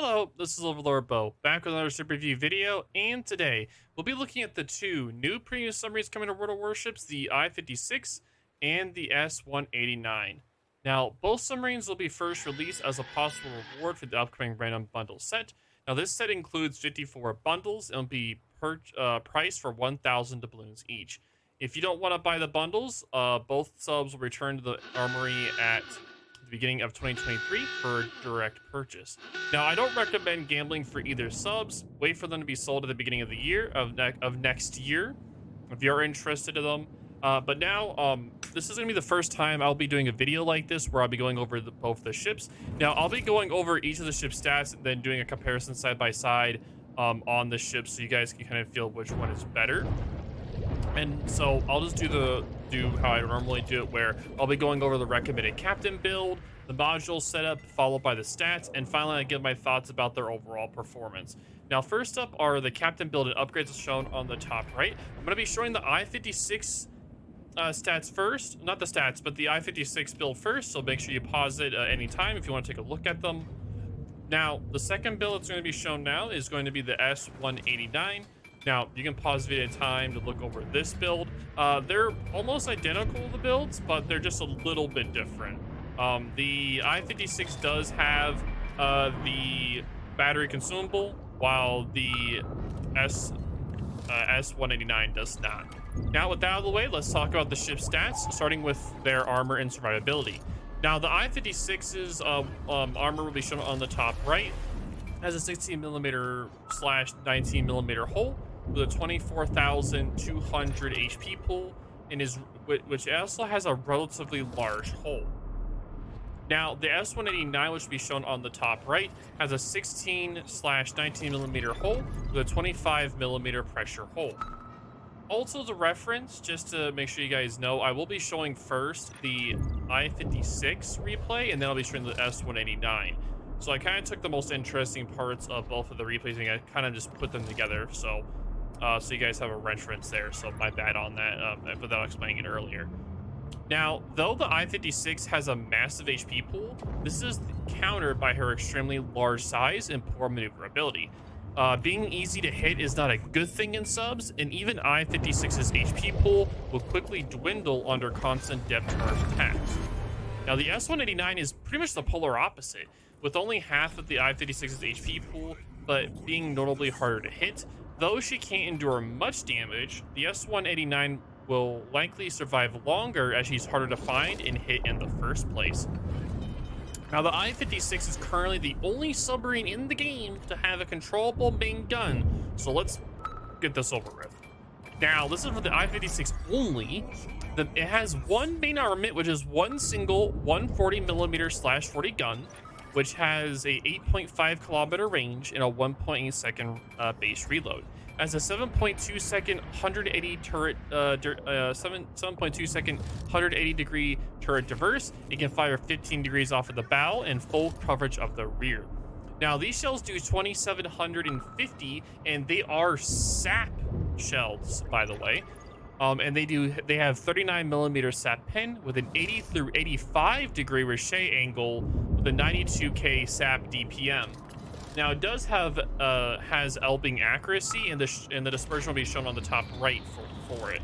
Hello, this is OverlordBou, back with another super review video, and today we'll be looking at the two new premium submarines coming to World of Warships, the I-56 and the S-189. Now, both submarines will be first released as a possible reward for the upcoming random bundle set. Now, this set includes 54 bundles and will be priced for 1,000 doubloons each. If you don't want to buy the bundles, both subs will return to the armory at the beginning of 2023 for direct purchase. Now, I don't recommend gambling for either subs. Wait for them to be sold at the beginning of the year of next year if you're interested in them. But now, this is going to be the first time I'll be doing a video like this where I'll be going over both the ships. Now, I'll be going over each of the ship's stats and then doing a comparison side by side on the ships so you guys can kind of feel which one is better. And so I'll just do how I normally do it, where I'll be going over the recommended captain build, the module setup, followed by the stats, and finally I give my thoughts about their overall performance. Now, first up are the captain build and upgrades shown on the top right. I'm going to be showing the I-56 stats first, not the stats, but the I-56 build first, so make sure you pause it anytime if you want to take a look at them. Now, the second build that's going to be shown now is going to be the S-189. Now, you can pause the video at time to look over this build. They're almost identical, the builds, but they're just a little bit different. The I-56 does have the battery consumable, while the S-189 does not. Now, with that out of the way, let's talk about the ship's stats, starting with their armor and survivability. Now, the I-56's armor will be shown on the top right. Has a 16mm/19mm hull with a 24,200 HP pool, and which also has a relatively large hull. Now, the S-189, which will be shown on the top right, has a 16/19mm hull with a 25mm pressure hull. Also, the reference, just to make sure you guys know, I will be showing first the I-56 replay, and then I'll be showing the S-189. So I kind of took the most interesting parts of both of the replays and I kind of just put them together. So you guys have a reference there. So my bad on that, without explaining it earlier. Now, though the I-56 has a massive HP pool, this is countered by her extremely large size and poor maneuverability. Being easy to hit is not a good thing in subs, and even I-56's HP pool will quickly dwindle under constant depth charge attacks. Now, the S-189 is pretty much the polar opposite, with only half of the I-56's HP pool, but being notably harder to hit. Though she can't endure much damage, the S-189 will likely survive longer as she's harder to find and hit in the first place. Now, the I-56 is currently the only submarine in the game to have a controllable main gun, so let's get this over with. Now, this is for the I-56 only. It has one main armament, which is one single 140mm/40 gun, which has a 8.5 kilometer range and a 1.8 second base reload. As a 7.2 second 180 turret, 7.2 second 180 degree turret diverse, it can fire 15 degrees off of the bow and full coverage of the rear. Now, these shells do 2,750, and they are SAP shells, by the way. And they have 39mm SAP pen with an 80 through 85 degree ricochet angle with a 92k SAP DPM. Now, it does have has elbing accuracy, and the dispersion will be shown on the top right for it.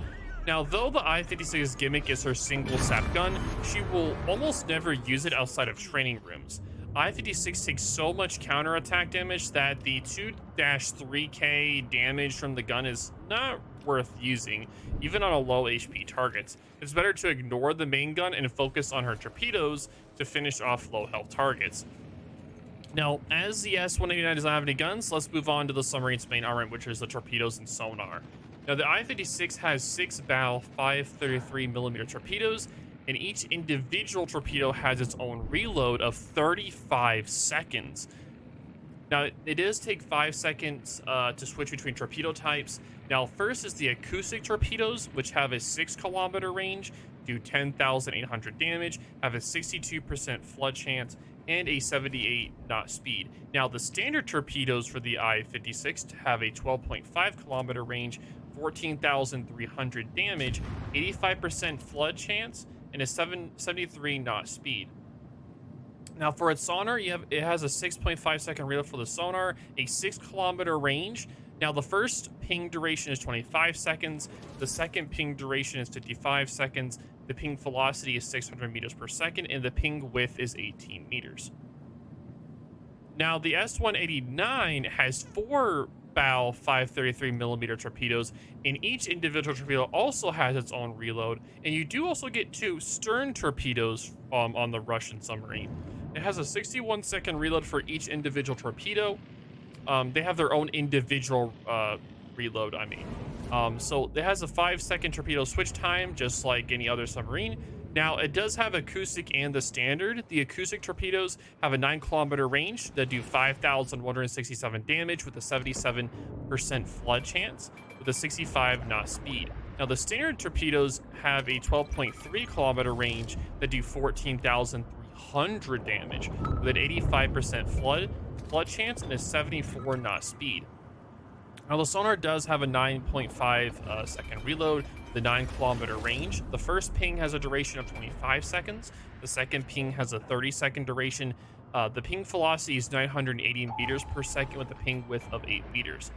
Now, though the I-56's gimmick is her single SAP gun, she will almost never use it outside of training rooms. I-56 takes so much counterattack damage that the 2-3k damage from the gun is not worth using, even on a low HP targets. It's better to ignore the main gun and focus on her torpedoes to finish off low health targets. Now, as the S-189 does not have any guns, let's move on to the submarine's main armament, which is the torpedoes and sonar. Now, the I-56 has 6 bow 533mm torpedoes, and each individual torpedo has its own reload of 35 seconds. Now, it does take 5 seconds to switch between torpedo types. Now, first is the acoustic torpedoes, which have a 6 kilometer range, do 10,800 damage, have a 62% flood chance, and a 78 knot speed. Now, the standard torpedoes for the I-56 have a 12.5 kilometer range, 14,300 damage, 85% flood chance, and a 73 knot speed. Now for its sonar, it has a 6.5-second reload for the sonar, a 6-kilometer range. Now the first ping duration is 25 seconds, the second ping duration is 55 seconds, the ping velocity is 600 meters per second, and the ping width is 18 meters. Now the S-189 has 4 bow 533 millimeter torpedoes, and each individual torpedo also has its own reload, and you do also get 2 stern torpedoes on the Russian submarine. It has a 61-second reload for each individual torpedo. They have their own individual reload, I mean. So it has a 5-second torpedo switch time, just like any other submarine. Now, it does have acoustic and the standard. The acoustic torpedoes have a 9-kilometer range that do 5,167 damage with a 77% flood chance with a 65 knot speed. Now, the standard torpedoes have a 12.3-kilometer range that do 14,300 damage with an 85% flood chance and a 74 knot speed. Now, the sonar does have a 9.5 second reload, the 9-kilometer range. The first ping has a duration of 25 seconds. The second ping has a 30-second duration. The ping velocity is 980 meters per second with a ping width of 8 meters.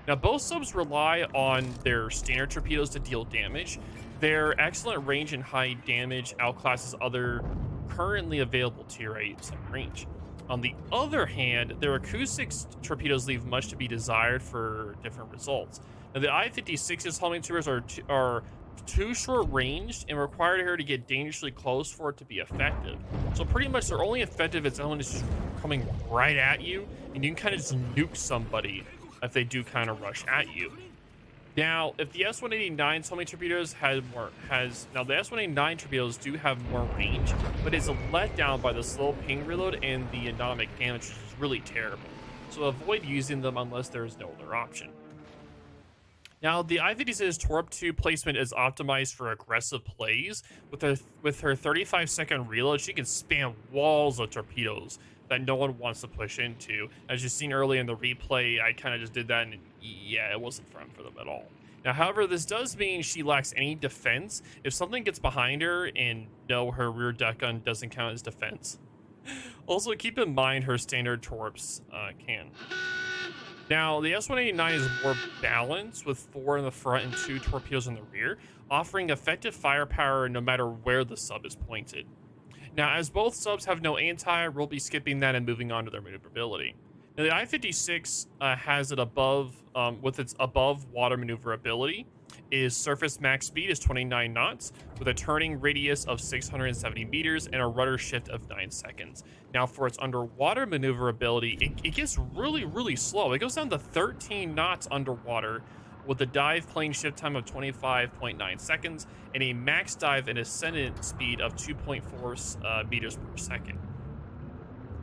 Now, both subs rely on their standard torpedoes to deal damage. Their excellent range and high damage outclasses other currently available Tier 8 submarines. On the other hand, their acoustic torpedoes leave much to be desired for different results. Now, the I-56's homing torpedoes are too short-ranged and require her to get dangerously close for it to be effective. So pretty much they're only effective if someone is coming right at you, and you can kind of just nuke somebody if they do kind of rush at you. Now, if the S-189's homing torpedoes the S-189 torpedoes do have more range, but it's a letdown by the slow ping reload and the anomic damage, which is really terrible. So avoid using them unless there's no other option. Now, the I-56's Torp 2 placement is optimized for aggressive plays. With her 35-second reload, she can spam walls of torpedoes that no one wants to push into. As you've seen earlier in the replay, I kind of just did that, and yeah, it wasn't fun for them at all. Now, however, this does mean she lacks any defense. If something gets behind her, and no, her rear deck gun doesn't count as defense. Also, keep in mind her standard torps can. Now, the S-189 is more balanced with 4 in the front and 2 torpedoes in the rear, offering effective firepower no matter where the sub is pointed. Now, as both subs have no anti, we'll be skipping that and moving on to their maneuverability. Now, the I-56 has it above, with its above water maneuverability, is surface max speed is 29 knots with a turning radius of 670 meters and a rudder shift of 9 seconds. Now, for its underwater maneuverability, it gets really, really slow. It goes down to 13 knots underwater with a dive plane shift time of 25.9 seconds and a max dive and ascendant speed of 2.4 meters per second.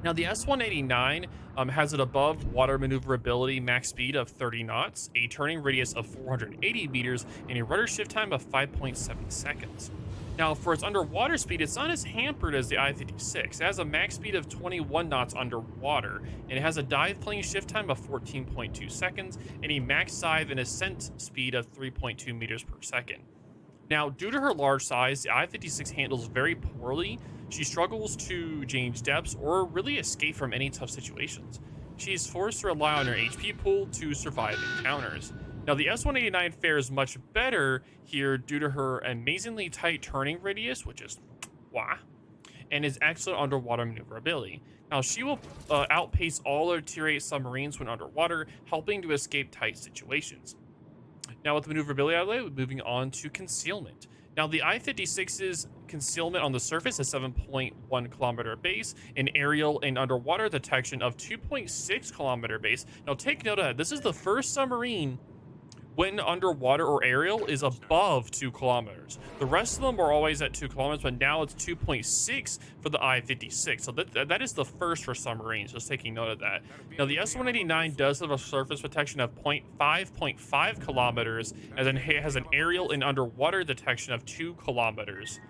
Now, the S-189 has an above water maneuverability max speed of 30 knots, a turning radius of 480 meters, and a rudder shift time of 5.7 seconds. Now, for its underwater speed, it's not as hampered as the I-56. It has a max speed of 21 knots underwater, and it has a dive plane shift time of 14.2 seconds, and a max dive and ascent speed of 3.2 meters per second. Now, due to her large size, the I-56 handles very poorly. She struggles to change depths or really escape from any tough situations. She is forced to rely on her HP pool to survive encounters. Now, the S-189 fares much better here due to her amazingly tight turning radius, which is wah, and is excellent underwater maneuverability. Now, she will outpace all her Tier 8 submarines when underwater, helping to escape tight situations. Now, with maneuverability out of the way, moving on to concealment. Now, the I-56's concealment on the surface is 7.1 kilometer base, and aerial and underwater detection of 2.6 kilometer base. Now, take note of that. This is the first submarine when underwater or aerial is above 2 kilometers. The rest of them are always at 2 kilometers, but now it's 2.6 for the I-56. So that is the first for submarines, just taking note of that. Now, the S-189 does have a surface protection of 5.5 kilometers, and then it has an aerial and underwater detection of 2 kilometers.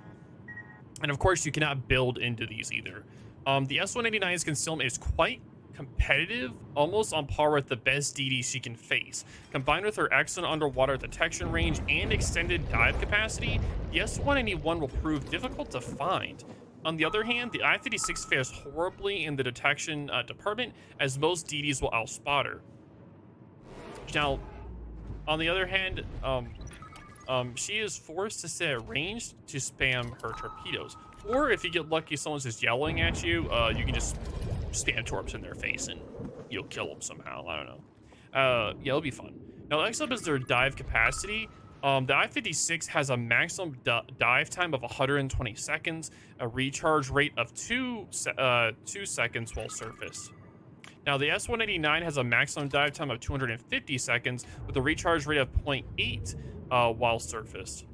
And of course, you cannot build into these either. The S-189's concealment is quite competitive, almost on par with the best DD she can face. Combined with her excellent underwater detection range and extended dive capacity, the S-181 will prove difficult to find. On the other hand, the I-56 fares horribly in the detection department, as most DDs will outspot her. Now, on the other hand, she is forced to sit at range to spam her torpedoes. Or if you get lucky, someone's just yelling at you, you can just spam torps in their face and you'll kill them somehow. I don't know. Yeah, it'll be fun. Now, next up is their dive capacity. The I-56 has a maximum dive time of 120 seconds, a recharge rate of 2 seconds while surfaced. Now, the S-189 has a maximum dive time of 250 seconds with a recharge rate of 0.8 while surfaced.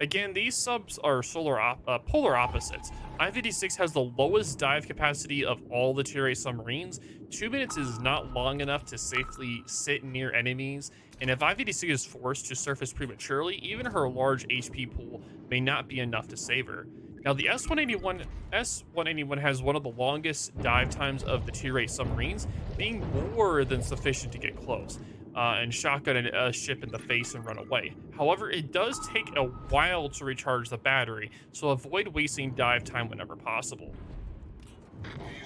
Again, these subs are polar opposites. I-56 has the lowest dive capacity of all the Tier A submarines. 2 minutes is not long enough to safely sit near enemies, and if I-56 is forced to surface prematurely, even her large HP pool may not be enough to save her. Now, the S-181 has one of the longest dive times of the Tier A submarines, being more than sufficient to get close and shotgun a ship in the face and run away. However, it does take a while to recharge the battery, so avoid wasting dive time whenever possible.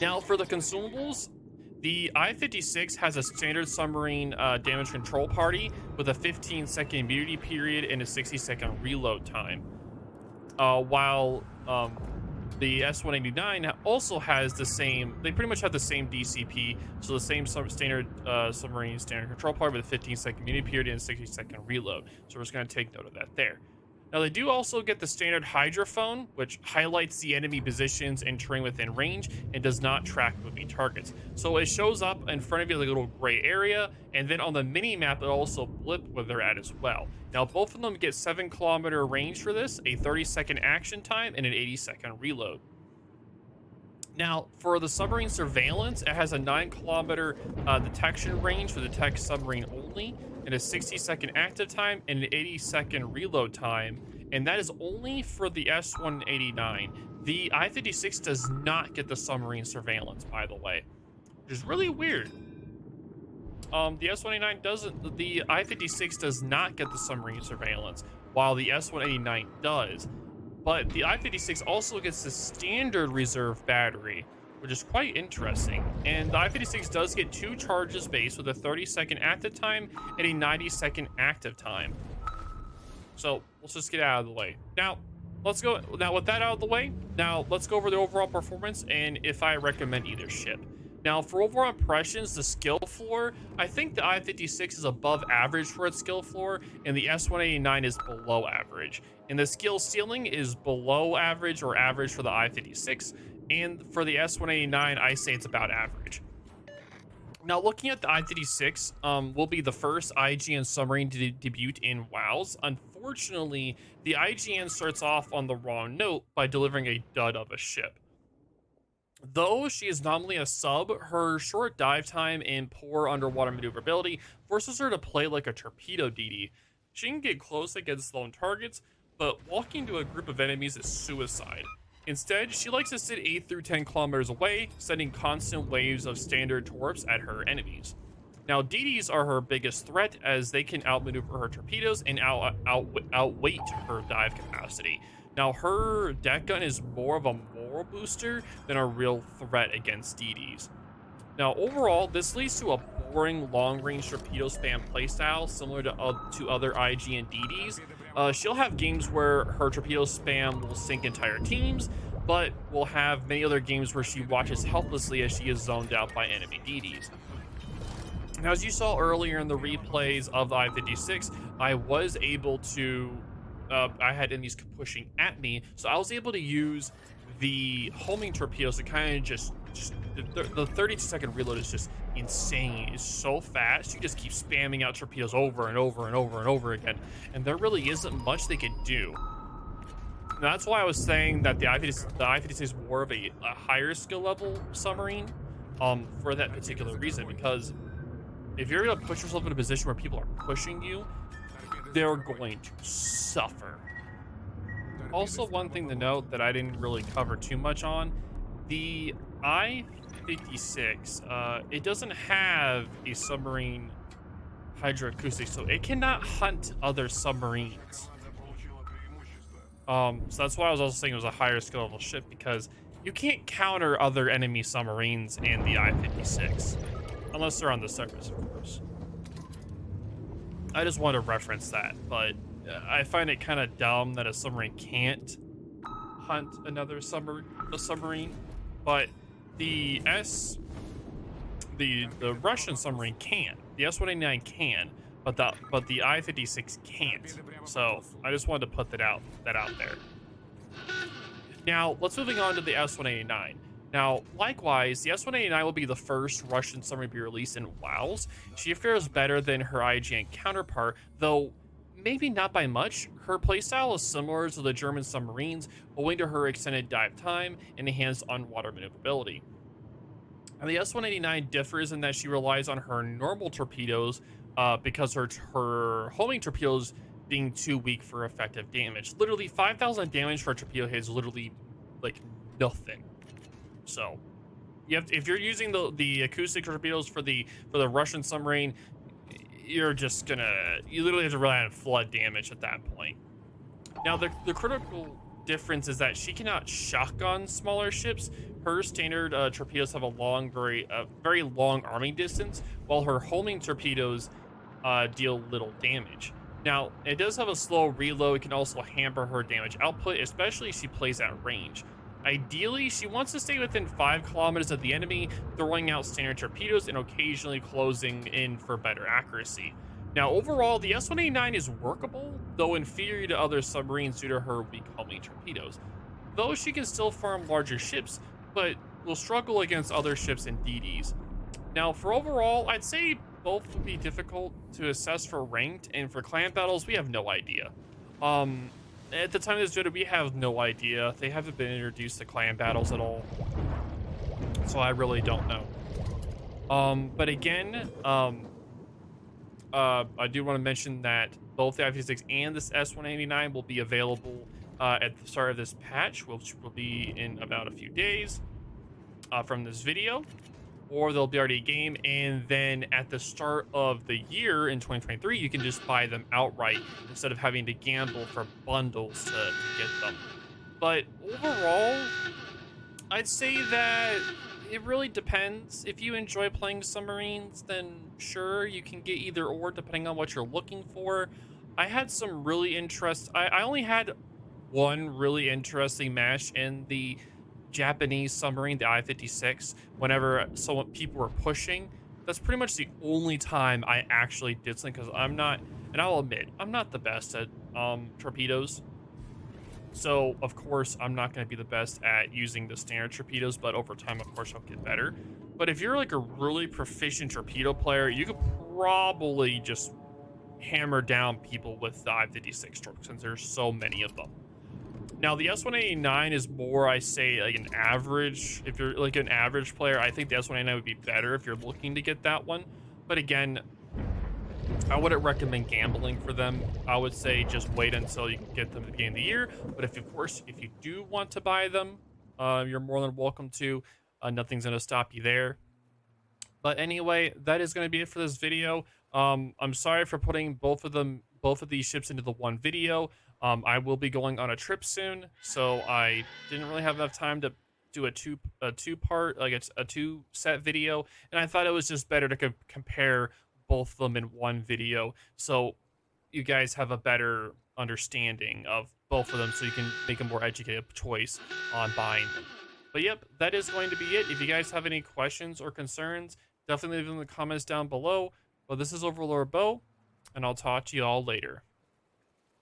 Now, for the consumables, the I-56 has a standard submarine damage control party with a 15-second immunity period and a 60-second reload time. While the S-189 also has the same, they pretty much have the same DCP, so the same standard submarine standard control party with a 15-second immunity period and a 60-second reload. So we're just going to take note of that there. Now, they do also get the standard hydrophone, which highlights the enemy positions entering within range and does not track moving targets. So it shows up in front of you like a little gray area, and then on the mini map, it also blip where they're at as well. Now, both of them get 7-kilometer range for this, a 30-second action time, and an 80-second reload. Now, for the submarine surveillance, it has a 9-kilometer detection range for detect submarine only, and a 60-second active time and an 80-second reload time, and that is only for the S-189. The I-56 does not get the submarine surveillance, by the way, which is really weird. The S-189 doesn't, the I-56 does not get the submarine surveillance, while the S-189 does. But the I-56 also gets the standard reserve battery, which is quite interesting. And the I-56 does get 2 charges base with a 30-second active time and a 90-second active time. So let's just get out of the way. Now, let's go. Now, with that out of the way, now let's go over the overall performance and if I recommend either ship. Now, for overall impressions, the skill floor, I think the I-56 is above average for its skill floor, and the S-189 is below average. And the skill ceiling is below average or average for the I-56, and for the S-189, I say it's about average. Now, looking at the I-56, will be the first IJN submarine to debut in WoWs. Unfortunately, the IJN starts off on the wrong note by delivering a dud of a ship. Though she is nominally a sub, her short dive time and poor underwater maneuverability forces her to play like a torpedo DD. She can get close against lone targets, but walking to a group of enemies is suicide. Instead, she likes to sit 8 through 10 kilometers away, sending constant waves of standard torps at her enemies. Now, DDs are her biggest threat as they can outmaneuver her torpedoes and outweight her dive capacity. Now, her deck gun is more of a moral booster than a real threat against DDs. Now, overall, this leads to a boring long-range torpedo spam playstyle similar to other IJN DDs. She'll have games where her torpedo spam will sink entire teams, but will have many other games where she watches helplessly as she is zoned out by enemy DDs. Now, as you saw earlier in the replays of the I-56, I was able to I had enemies pushing at me, so I was able to use the homing torpedoes to kind of just the 32-second reload is just insane. It's so fast. You just keep spamming out torpedoes over and over and over and over again, and there really isn't much they can do. And that's why I was saying that the I-56 is more of a higher skill level submarine for that particular reason, because if you're able to put yourself in a position where people are pushing you, they're going to suffer. Also, one thing to note that I didn't really cover too much on, the I-56, it doesn't have a submarine hydroacoustic, so it cannot hunt other submarines. So that's why I was also saying it was a higher skill level ship, because you can't counter other enemy submarines in the I-56 unless they're on the surface, of course. I just want to reference that, but I find it kind of dumb that a submarine can't hunt another submarine, but the the Russian submarine can. The S-189 can, but the I-56 can't. So I just wanted to put that out there. Now let's moving on to the S-189. Now, likewise, the S-189 will be the first Russian submarine to be released in WoWs. She fares better than her IJN counterpart, though maybe not by much. Her playstyle is similar to the German submarines, owing to her extended dive time and enhanced on-water maneuverability. And the S-189 differs in that she relies on her normal torpedoes because her homing torpedoes being too weak for effective damage. Literally 5,000 damage for a torpedo hit is literally like nothing. So if you're using the acoustic torpedoes for the Russian submarine, you literally have to rely on flood damage at that point. Now the critical difference is that she cannot shotgun smaller ships. Her standard torpedoes have a very long arming distance, while her homing torpedoes deal little damage. Now, it does have a slow reload. It can also hamper her damage output, especially if she plays at range. Ideally, she wants to stay within 5 kilometers of the enemy, throwing out standard torpedoes and occasionally closing in for better accuracy. Now, overall, the S-189 is workable, though inferior to other submarines due to her weak homing torpedoes. Though she can still farm larger ships, but will struggle against other ships and DDs. Now, for overall, I'd say both would be difficult to assess for ranked, and for clan battles, we have no idea. At the time of this video, we have no idea. They haven't been introduced to clan battles at all, so I really don't know. But again, I do want to mention that both the I-56 and this S-189 will be available at the start of this patch, which will be in about a few days from this video, or they'll be already a game, and then at the start of the year in 2023, you can just buy them outright instead of having to gamble for bundles to get them. But overall, I'd say that it really depends. If you enjoy playing submarines, then sure, you can get either or depending on what you're looking for. I had some really I only had one really interesting match in the Japanese submarine, the I-56, whenever people were pushing. That's pretty much the only time I actually did something, because I'm not, and I'll admit, I'm not the best at torpedoes. So, of course, I'm not going to be the best at using the standard torpedoes, but over time, of course, I'll get better. But if you're like a really proficient torpedo player, you could probably just hammer down people with the I-56 since there's so many of them. Now, the S-189 is more, I say, like an average. If you're like an average player, I think the S-189 would be better if you're looking to get that one. But again, I wouldn't recommend gambling for them. I would say just wait until you can get them at the beginning of the year. But if you do want to buy them, you're more than welcome to. Nothing's going to stop you there. But anyway, that is going to be it for this video. I'm sorry for putting both of these ships into the one video. I will be going on a trip soon, so I didn't really have enough time to do a two-part, like a two-set video, and I thought it was just better to compare both of them in one video, so you guys have a better understanding of both of them, so you can make a more educated choice on buying them. But yep, that is going to be it. If you guys have any questions or concerns, definitely leave them in the comments down below. But this is OverlordBou, and I'll talk to you all later.